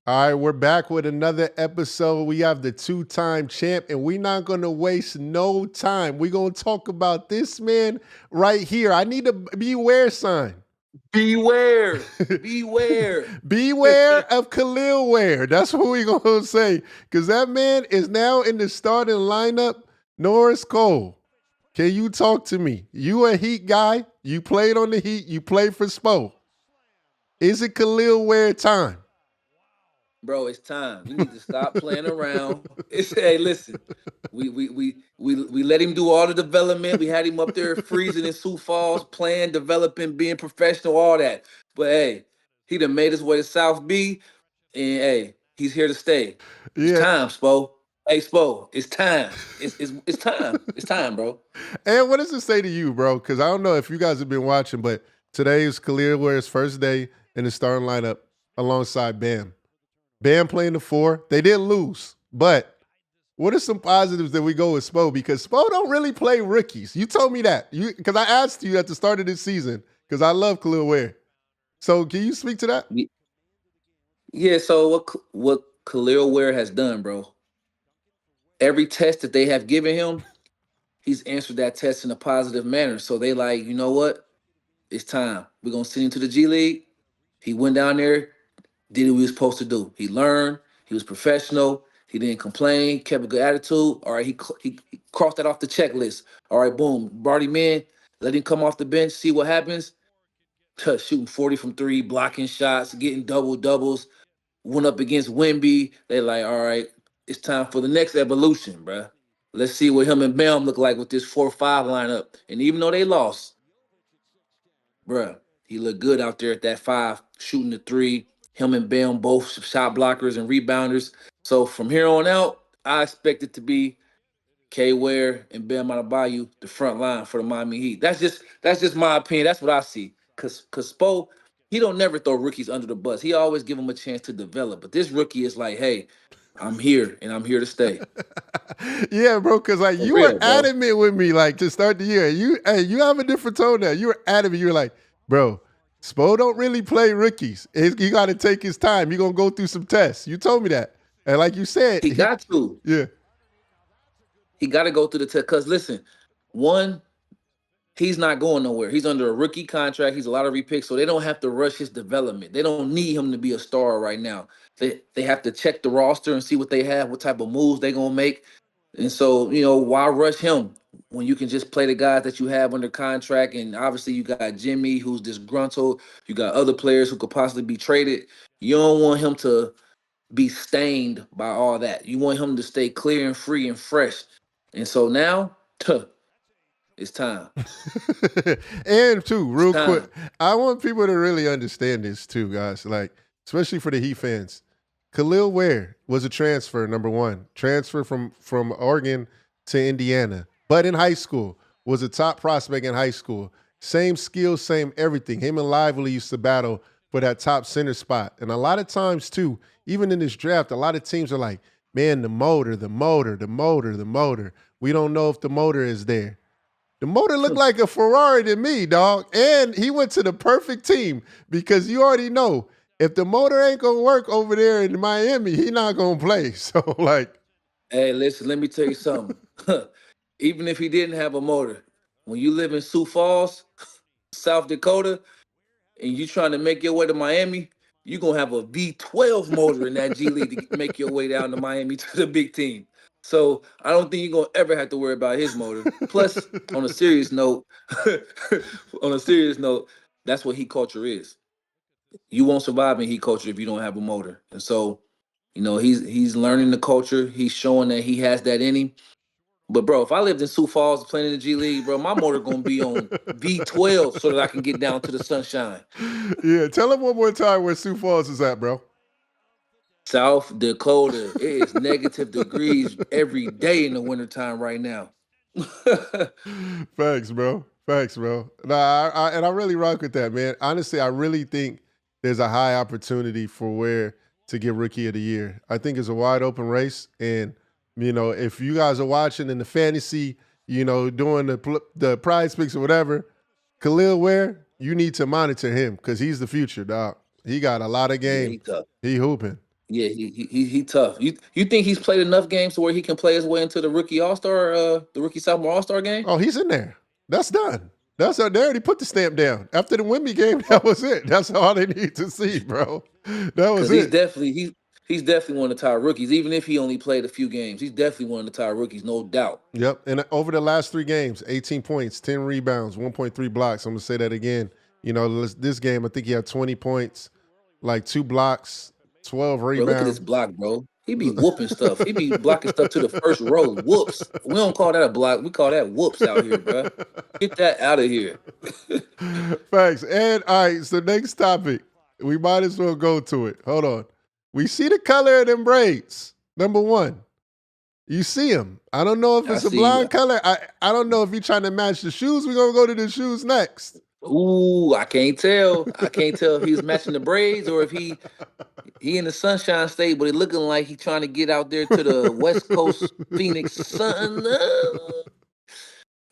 All right, we're back with another episode. We have the two-time champ, and we're not going to waste no time. We're going to talk about this man right here. I need a beware sign. Beware. Beware. Beware of Kelel Ware. That's what we're going to say, because that man is now in the starting lineup. Norris Cole, can you talk to me? You a Heat guy. You played on the Heat. You played for Spo. Is it Kelel Ware time? Bro, it's time. We need to stop playing around. Hey, listen. We let him do all the development. We had him up there freezing in Sioux Falls, playing, developing, being professional, all that. But hey, he done made his way to South B, and hey, he's here to stay. It's Yeah. time, Spo. Hey, Spo, it's time. It's time. It's time, bro. And what does it say to you, bro? Because I don't know if you guys have been watching, but today is Kelel Ware's first day in the starting lineup alongside Bam. Bam playing the 4. They did lose, but what are some positives that we go with Spo? Because Spo don't really play rookies. You told me that. Because I asked you at the start of this season, because I love Kelel Ware. So can you speak to that? Yeah, so what Kelel Ware has done, bro? Every test that they have given him, he's answered that test in a positive manner. So they like, you know what? It's time. We're gonna send him to the G League. He went down there, did what he was supposed to do. He learned. He was professional. He didn't complain. Kept a good attitude. All right, he crossed that off the checklist. All right, boom. Brought him in. Let him come off the bench. See what happens. Shooting 40 from three, blocking shots, getting double doubles. Went up against Wimby. They like, all right, it's time for the next evolution, bruh. Let's see what him and Bam look like with this 4-5 lineup. And even though they lost, bruh, he looked good out there at that 5, shooting the 3. Him and Bam both shot blockers and rebounders. So from here on out, I expect it to be K Ware and Bam Adebayo the front line for the Miami Heat. That's just my opinion. That's what I see. Cause Spo, he don't never throw rookies under the bus. He always give them a chance to develop. But this rookie is like, hey, I'm here and I'm here to stay. Yeah, bro, because like For you were real, bro. adamant with me, like to start the year. You have a different tone now. You were adamant. You were like, bro, Spo don't really play rookies. He got to take his time. He gonna go through some tests. You told me that, and like you said, He got to. yeah, He got to go through the test. Cause listen, one, he's not going nowhere. He's under a rookie contract. He's a lottery pick, so they don't have to rush his development. They don't need him to be a star right now. They have to check the roster and see what they have, what type of moves they gonna make. And so, why rush him when you can just play the guys that you have under contract? And obviously, you got Jimmy, who's disgruntled. You got other players who could possibly be traded. You don't want him to be stained by all that. You want him to stay clear and free and fresh. And so now, it's time. and too, It's real quick, time. I want people to really understand this too, guys. Like, especially for the Heat fans, Kelel Ware was a transfer. Number one, transfer from Oregon to Indiana, but in high school was a top prospect in high school. Same skills, same everything. Him and Lively used to battle for that top center spot, and a lot of times too, even in this draft, a lot of teams are like, "Man, the motor, the motor, the motor, the motor." We don't know if the motor is there. The motor looked like a Ferrari to me, dog. And he went to the perfect team because you already know if the motor ain't gonna work over there in Miami, he not gonna play. So like, Hey, listen, let me tell you something. Even if he didn't have a motor, when you live in Sioux Falls, South Dakota, and you trying to make your way to Miami, you're going to have a V12 motor in that G League to make your way down to Miami to the big team. So I don't think you're going to ever have to worry about his motor. Plus, on a serious note, on a serious note, that's what heat culture is. You won't survive in heat culture if you don't have a motor. And so, he's learning the culture. He's showing that he has that in him. But bro, if I lived in Sioux Falls playing in the G League, bro, my motor gonna be on V12 so that I can get down to the sunshine. yeah, tell him one more time where Sioux Falls is at, bro. South Dakota, it is negative degrees every day in the wintertime right now. Facts, bro. Facts, bro. Nah, and I really rock with that, man. Honestly, I really think there's a high opportunity for Ware to get Rookie of the Year. I think it's a wide open race, and if you guys are watching in the fantasy, doing the prize picks or whatever, Kelel Ware, you need to monitor him because he's the future, dog. He got a lot of Yeah, game. he tough. He hooping. Yeah, he tough. You think he's played enough games to where he can play his way into the rookie All Star, the rookie sophomore All Star game? Oh, he's in there. That's done. That's they already put the stamp down. After the Wemby game, that was it. That's all they need to see, bro. That was Because it. he's definitely one of the top rookies. Even if he only played a few games, he's definitely one of the top rookies, no doubt. Yep. And over the last 3 games, 18 points, 10 rebounds, 1.3 blocks. I'm gonna say that again. You know, this game, I think he had 20 points, like 2 blocks, 12 Bro, look at this rebounds. block, bro. He be whooping stuff. He be blocking stuff to the first row. Whoops. We don't call that a block. We call that whoops out here, bro. Get that out of here. Thanks. And all right, so next topic. We might as well go to it. Hold on. We see the color of them braids. Number one. You see him. I don't know if I it's a see. blonde color. I don't know if you're trying to match the shoes. We're gonna go to the shoes next. Ooh, I can't tell. I can't tell if he's matching the braids or if he in the Sunshine State, but it looking like he trying to get out there to the West Coast Phoenix Sun.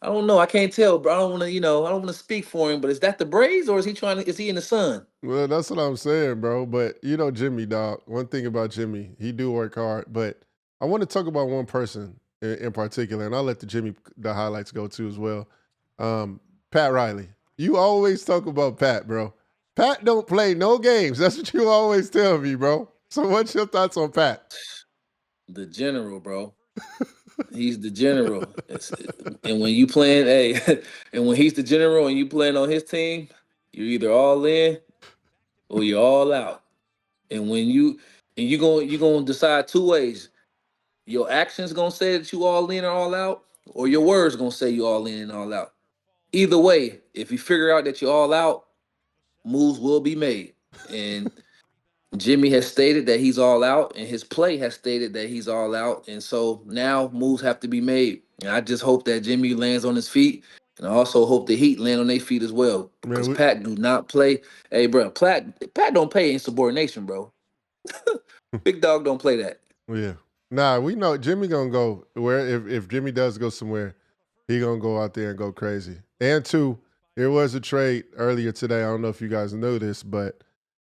I don't know. I can't tell, bro. I don't want to, I don't want to speak for him. But is that the braids, or is he trying to? Is he in the sun? Well, that's what I'm saying, bro. But you know, Jimmy, dog. One thing about Jimmy, he do work hard. But I want to talk about one person in particular, and I'll let the highlights go too as well. Pat Riley. You always talk about Pat, bro. Pat don't play no games. That's what you always tell me, bro. So what's your thoughts on Pat? The general, bro. He's the general. And when you playing, hey, and when he's the general and you playing on his team, you're either all in or you're all out. And when you gonna decide two ways. Your actions gonna say that you all in or all out, or your words gonna say you all in and all out. Either way, if you figure out that you're all out, moves will be made. And Jimmy has stated that he's all out, and his play has stated that he's all out. And so now moves have to be made. And I just hope that Jimmy lands on his feet. And I also hope the Heat land on their feet as well. Man, Because Pat do not play. Hey, bro, Pat don't play insubordination, bro. Big dog don't play that. yeah. Nah, we know Jimmy gonna go where if Jimmy does go somewhere, he gonna go out there and go crazy. And two, there was a trade earlier today. I don't know if you guys know this, but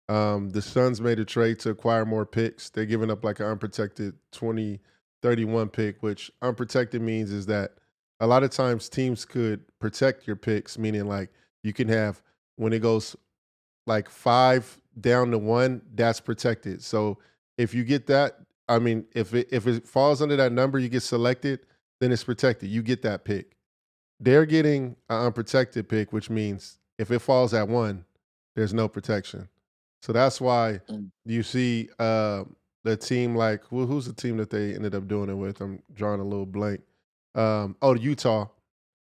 the Suns made a trade to acquire more picks. They're giving up like an unprotected 2031 pick, which unprotected means is that a lot of times teams could protect your picks, meaning like you can have when it goes like 5 down to 1, that's protected. So if you get that, I mean, if it falls under that number, you get selected, then it's protected. You get that pick. They're getting an unprotected pick, which means if it falls at 1, there's no protection. So that's why Mm. you see the team like who's the team that they ended up doing it with? I'm drawing a little blank. Utah. Utah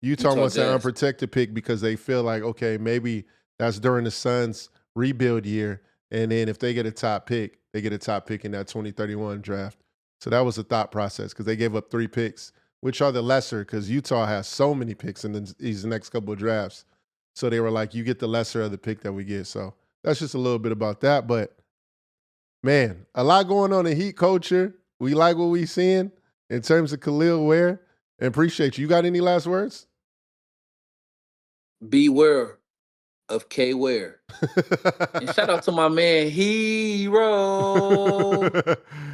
Utah wants that Jazz. unprotected pick because they feel like, okay, maybe that's during the Suns' rebuild year. And then if they get a top pick, they get a top pick in that 2031 draft. So that was a thought process because they gave up 3 picks, which are the lesser because Utah has so many picks in these next couple of drafts. So they were like, you get the lesser of the pick that we get. So that's just a little bit about that. But man, a lot going on in Heat culture. We like what we seeing in terms of Kelel Ware. And appreciate you. You got any last words? Beware of K Ware. And shout out to my man Hero.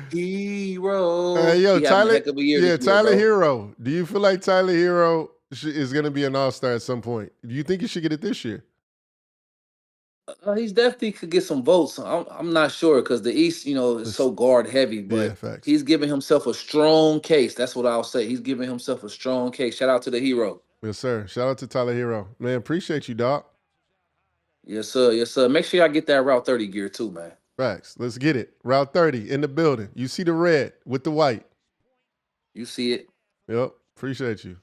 Hero. Hey, yo, He having a Tyler. heck of a year Yeah, this year, Tyler bro. Hero. Do you feel like Tyler Hero is going to be an all-star at some point? Do you think he should get it this year? He's definitely could get some votes. I'm not sure because the East, is It's- so guard heavy, yeah, but facts. he's giving himself a strong case. That's what I'll say. He's giving himself a strong case. Shout out to the Hero. Yes, sir. Shout out to Tyler Hero. Man, appreciate you, Doc. Yes, sir. Yes, sir. Make sure I get that Route 30 gear too, man. Facts. Let's get it. Route 30 in the building. You see the red with the white. You see it. Yep. Appreciate you.